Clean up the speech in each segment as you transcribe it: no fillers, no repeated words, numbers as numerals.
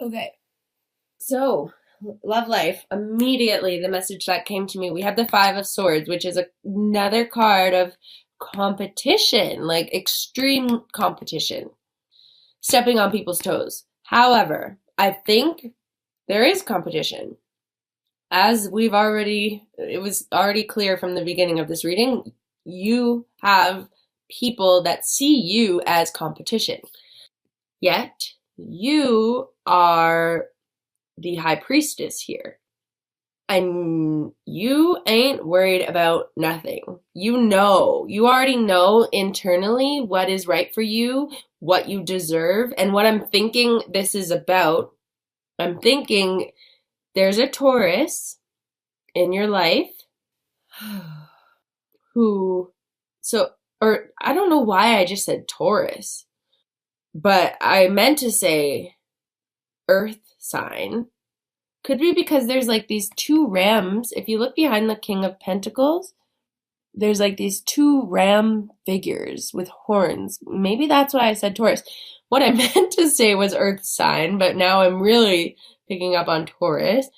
Okay. So, love life. Immediately, the message that came to me, we have the Five of Swords, which is another card of competition, like extreme competition, stepping on people's toes. However, I think there is competition. As it was already clear from the beginning of this reading, you have people that see you as competition. Yet, you are the high priestess here. And you ain't worried about nothing. You already know internally what is right for you, what you deserve, and what I'm thinking this is about. I'm thinking there's a Taurus in your life who, or I don't know why I just said Taurus, but I meant to say earth sign. Could be because there's like these two rams. If you look behind the King of Pentacles, there's like these two ram figures with horns. Maybe that's why I said Taurus. What I meant to say was earth sign, but now I'm really picking up on Taurus.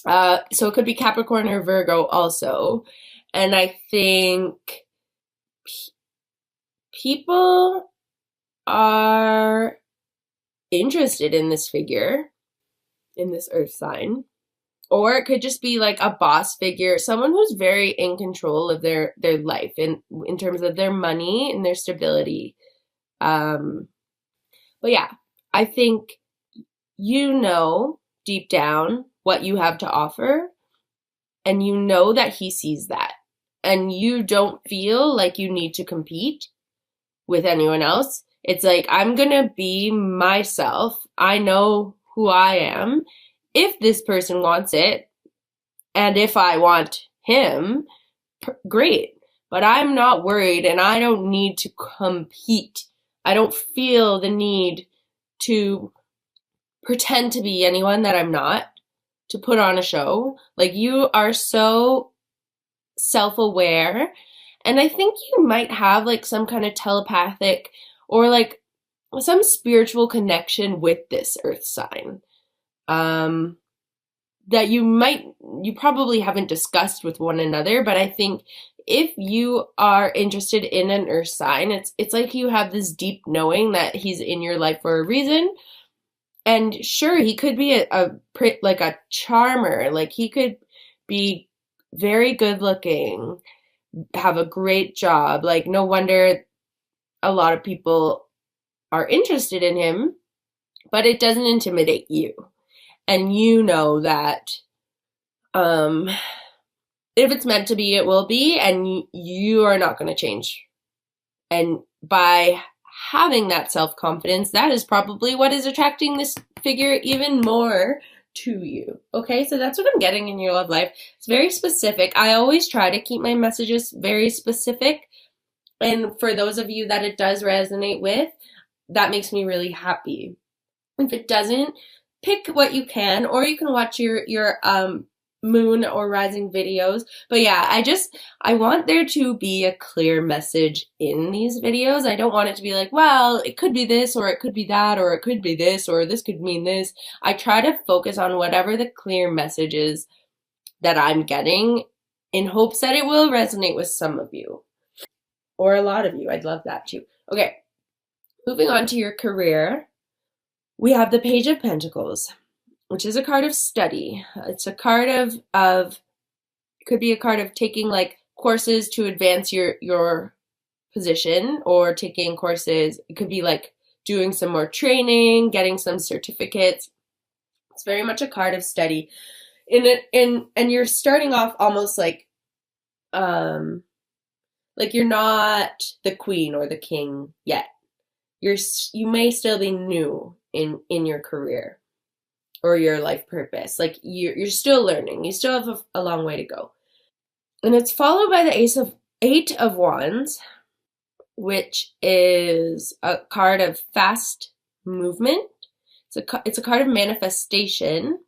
So it could be Capricorn or Virgo also. And I think people are interested in this figure, in this earth sign. Or it could just be like a boss figure, someone who's very in control of their life in terms of their money and their stability. But yeah, I think you know deep down what you have to offer, and you know that he sees that. And you don't feel like you need to compete with anyone else. It's like, I'm gonna be myself. I know who I am. If this person wants it, and if I want him, great. But I'm not worried, and I don't need to compete. I don't feel the need to pretend to be anyone that I'm not, to put on a show. Like, you are so self-aware, and I think you might have like some kind of telepathic or like some spiritual connection with this earth sign. That you probably haven't discussed with one another, but I think if you are interested in an earth sign, it's like you have this deep knowing that he's in your life for a reason. And sure, he could be like a charmer, like he could be very good looking, have a great job. Like, no wonder a lot of people are interested in him, but it doesn't intimidate you. And you know that if it's meant to be, it will be, and you are not going to change. And by having that self-confidence, that is probably what is attracting this figure even more to you. Okay, so that's what I'm getting in your love life. It's very specific. I always try to keep my messages very specific. And for those of you that it does resonate with, that makes me really happy. If it doesn't, pick what you can, or you can watch your moon or rising videos. But yeah, I want there to be a clear message in these videos. I don't want it to be like, well, it could be this, or it could be that, or it could be this, or this could mean this. I try to focus on whatever the clear message is that I'm getting, in hopes that it will resonate with some of you, or a lot of you. I'd love that too. Okay, moving on to your career. We have the Page of Pentacles, which is a card of study. It's a card of could be a card of taking like courses to advance your position, or taking courses. It could be like doing some more training, getting some certificates. It's very much a card of study. And you're starting off almost like you're not the queen or the king yet. You may still be new in your career or your life purpose. Like, you're still learning. You still have a long way to go. And it's followed by the Eight of Wands, which is a card of fast movement. It's a card of manifestation.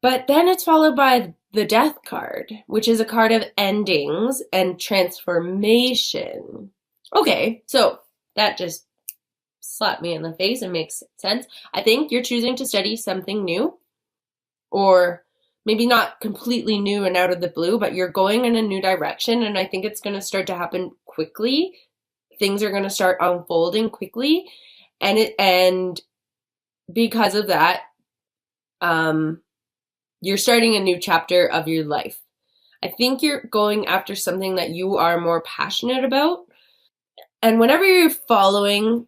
But then it's followed by the Death card, which is a card of endings and transformation. Okay, so that just slap me in the face and makes sense. I think you're choosing to study something new, or maybe not completely new and out of the blue, but you're going in a new direction. And I think it's going to start to happen quickly. Things are going to start unfolding quickly. And because of that, you're starting a new chapter of your life. I think you're going after something that you are more passionate about. And whenever you're following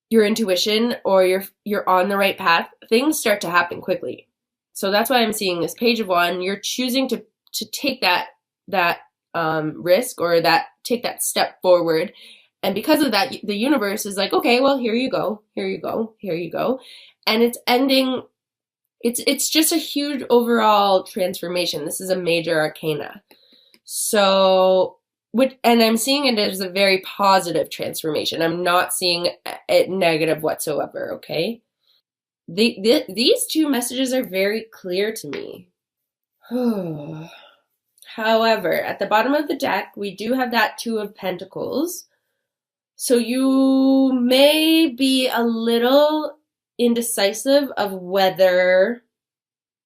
your intuition or you're on the right path, things start to happen quickly. So that's why I'm seeing this Page of Wands. You're choosing to take that risk, or take that step forward. And because of that, the universe is like, okay, well, here you go. And it's ending. It's just a huge overall transformation. This is a major arcana. So, and I'm seeing it as a very positive transformation. I'm not seeing it negative whatsoever, okay? These two messages are very clear to me. However, at the bottom of the deck, we do have that Two of Pentacles. So you may be a little indecisive of whether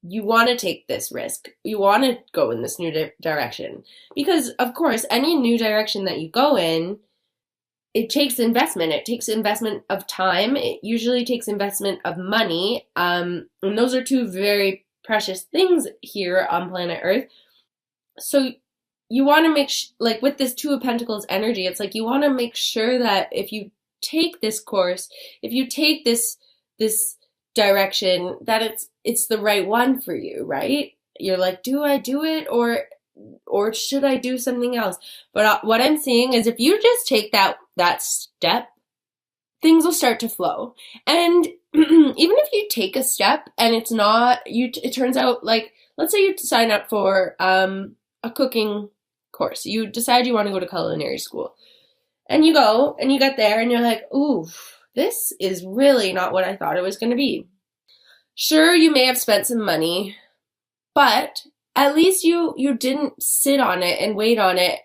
you want to take this risk. You want to go in this new direction. Because, of course, any new direction that you go in, it takes investment. It takes investment of time. It usually takes investment of money. And those are two very precious things here on planet Earth. So you want to make, like with this Two of Pentacles energy, it's like you want to make sure that if you take this course, if you take this direction, that it's the right one for you, right? You're like, do I do it, or should I do something else? But what I'm seeing is if you just take that step, things will start to flow. And even if you take a step and it's not, it turns out, like, let's say you sign up for a cooking course. You decide you want to go to culinary school. And you go, and you get there, and you're like, ooh, this is really not what I thought it was going to be. Sure, you may have spent some money, but at least you didn't sit on it and wait on it.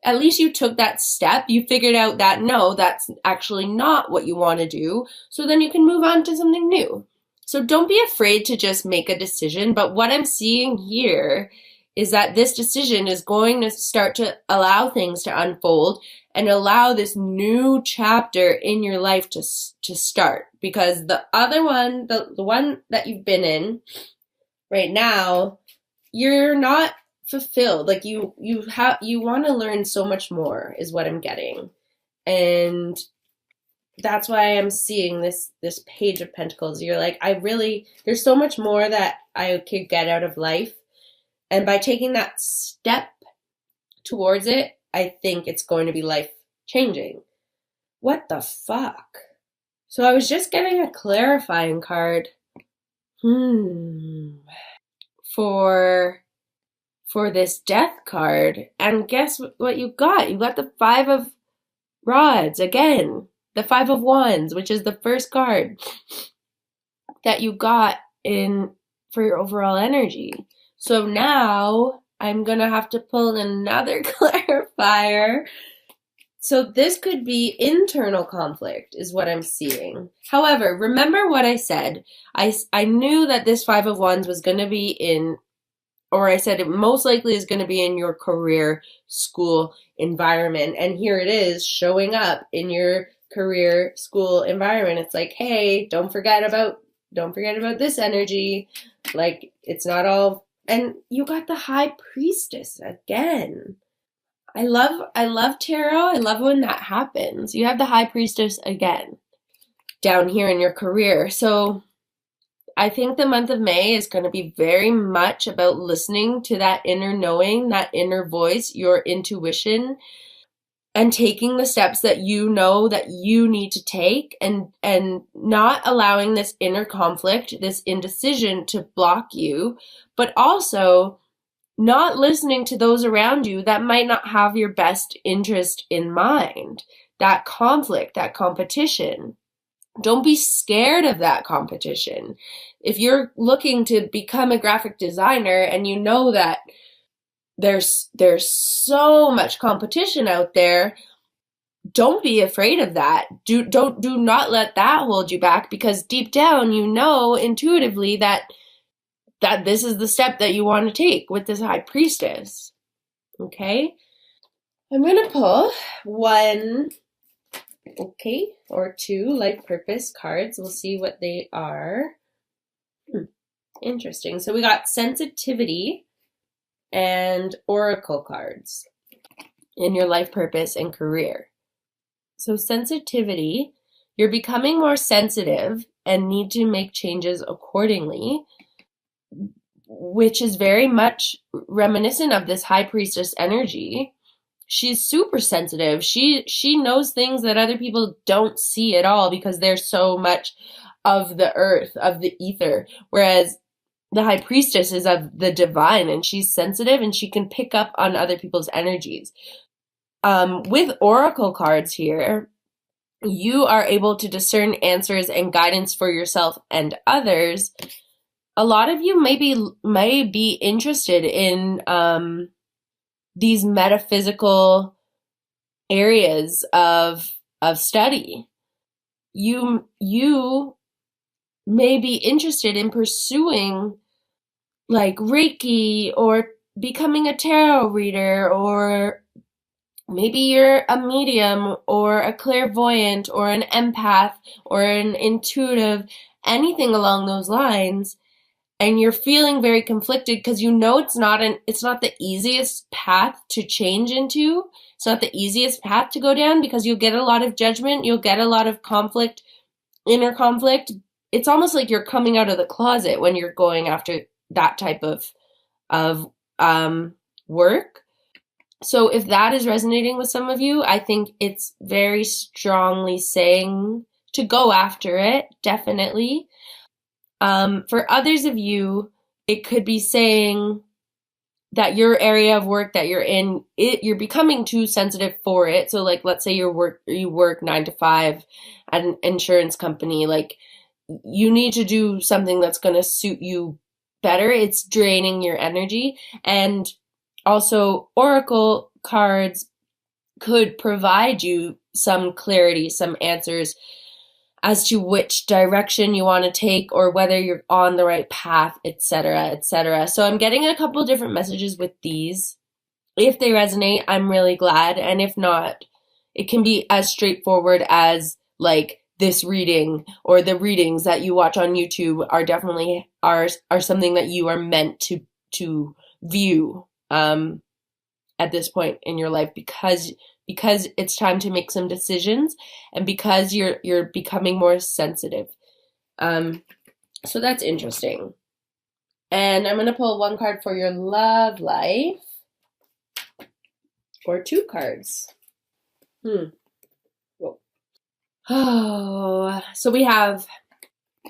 At least you took that step. You figured out that, no, that's actually not what you want to do. So then you can move on to something new. So don't be afraid to just make a decision. But what I'm seeing here is that this decision is going to start to allow things to unfold and allow this new chapter in your life to start. Because the other one, the one that you've been in right now, you're not fulfilled. Like you want to learn so much more is what I'm getting. And that's why I'm seeing this Page of Pentacles. You're like, there's so much more that I could get out of life. And by taking that step towards it, I think it's going to be life-changing. What the fuck? So I was just getting a clarifying card. For this Death card. And guess what you got? You got the Five of Rods again. The Five of Wands, which is the first card that you got for your overall energy. So now I'm going to have to pull another clarifier. So this could be internal conflict is what I'm seeing. However, remember what I said. I knew that this Five of Wands was going to be I said it most likely is going to be in your career school environment. And here it is showing up in your career school environment. It's like, hey, don't forget about this energy. Like, it's not all. And you got the High Priestess again. I love tarot. I love when that happens. You have the High Priestess again down here in your career. So I think the month of May is going to be very much about listening to that inner knowing, that inner voice, your intuition, and taking the steps that you know that you need to take, and not allowing this inner conflict, this indecision to block you, but also not listening to those around you that might not have your best interest in mind. That conflict, that competition. Don't be scared of that competition. If you're looking to become a graphic designer and you know that there's so much competition out there, don't be afraid of that. Do not let that hold you back, because deep down you know intuitively that this is the step that you want to take with this high priestess. Okay? I'm going to pull one, okay, or two life purpose cards. We'll see what they are. Interesting. So we got sensitivity and oracle cards in your life purpose and career. So sensitivity, you're becoming more sensitive and need to make changes accordingly, which is very much reminiscent of this high priestess energy. She's super sensitive. She knows things that other people don't see at all because they're so much of the earth, of the ether, whereas the high priestess is of the divine, and she's sensitive and she can pick up on other people's energies. With oracle cards here, you are able to discern answers and guidance for yourself and others. A lot of you may be interested in these metaphysical areas of study. You may be interested in pursuing like Reiki or becoming a tarot reader, or maybe you're a medium or a clairvoyant or an empath or an intuitive, anything along those lines, and you're feeling very conflicted because you know it's not the easiest path to change into. It's not the easiest path to go down because you'll get a lot of judgment, you'll get a lot of conflict, inner conflict. It's almost like you're coming out of the closet when you're going after that type of work. So if that is resonating with some of you, I think it's very strongly saying to go after it, definitely. For others of you, it could be saying that your area of work that you're in, you're becoming too sensitive for it. So like, let's say you work 9 to 5 at an insurance company, like you need to do something that's going to suit you better. It's draining your energy. And also oracle cards could provide you some clarity, some answers as to which direction you want to take or whether you're on the right path, etc., etc. So I'm getting a couple different messages with these. If they resonate, I'm really glad. And if not, it can be as straightforward as like this reading, or the readings that you watch on YouTube are definitely are something that you are meant to view at this point in your life, because it's time to make some decisions, and because you're becoming more sensitive. So that's interesting. And I'm going to pull one card for your love life, or two cards. Oh, so we have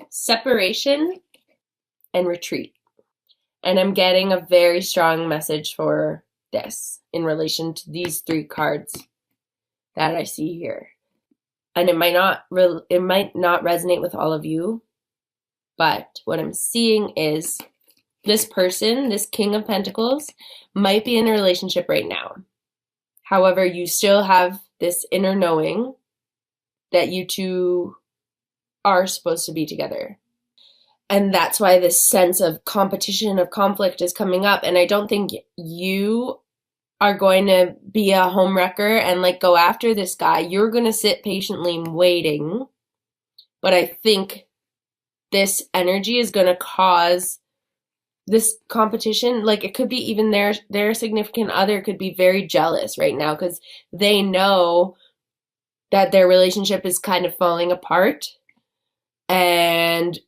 separation and retreat. And I'm getting a very strong message for this in relation to these three cards that I see here. And it might not resonate with all of you, but what I'm seeing is this person, this King of Pentacles, might be in a relationship right now. However, you still have this inner knowing that you two are supposed to be together. And that's why this sense of competition, of conflict is coming up. And I don't think you are going to be a homewrecker and like go after this guy. You're going to sit patiently waiting. But I think this energy is going to cause this competition. Like it could be even their significant other could be very jealous right now because they know that their relationship is kind of falling apart. And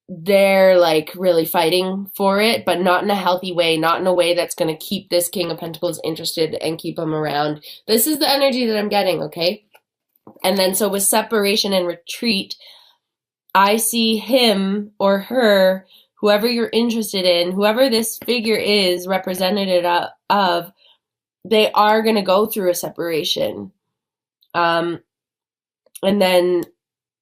they're like really fighting for it, but not in a healthy way, not in a way that's going to keep this King of Pentacles interested and keep him around. This is the energy that I'm getting, okay? And then so with separation and retreat, I see him or her, whoever you're interested in, whoever this figure is representative of, they are going to go through a separation. And then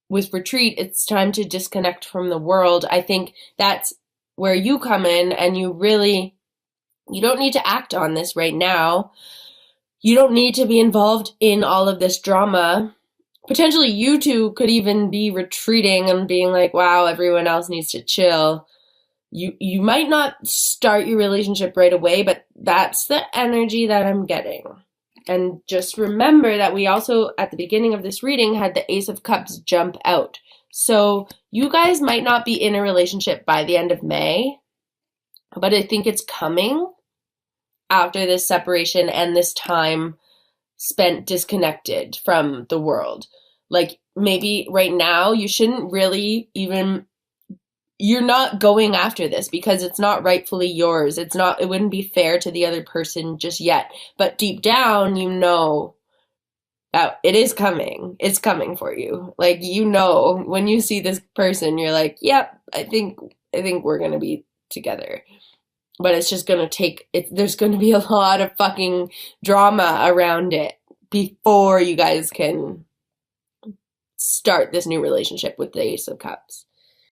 with retreat, it's time to disconnect from the world. I think that's where you come in, and you don't need to act on this right now. You don't need to be involved in all of this drama. Potentially you two could even be retreating and being like, wow, everyone else needs to chill. You might not start your relationship right away, but that's the energy that I'm getting. And just remember that we also, at the beginning of this reading, had the Ace of Cups jump out. So you guys might not be in a relationship by the end of May, but I think it's coming after this separation and this time spent disconnected from the world. Like, maybe right now you shouldn't really even, you're not going after this because it's not rightfully yours. It wouldn't be fair to the other person just yet. But deep down, you know that it is coming. It's coming for you. Like, you know, when you see this person, you're like, yep, I think we're going to be together. But it's just going to there's going to be a lot of fucking drama around it before you guys can start this new relationship with the Ace of Cups.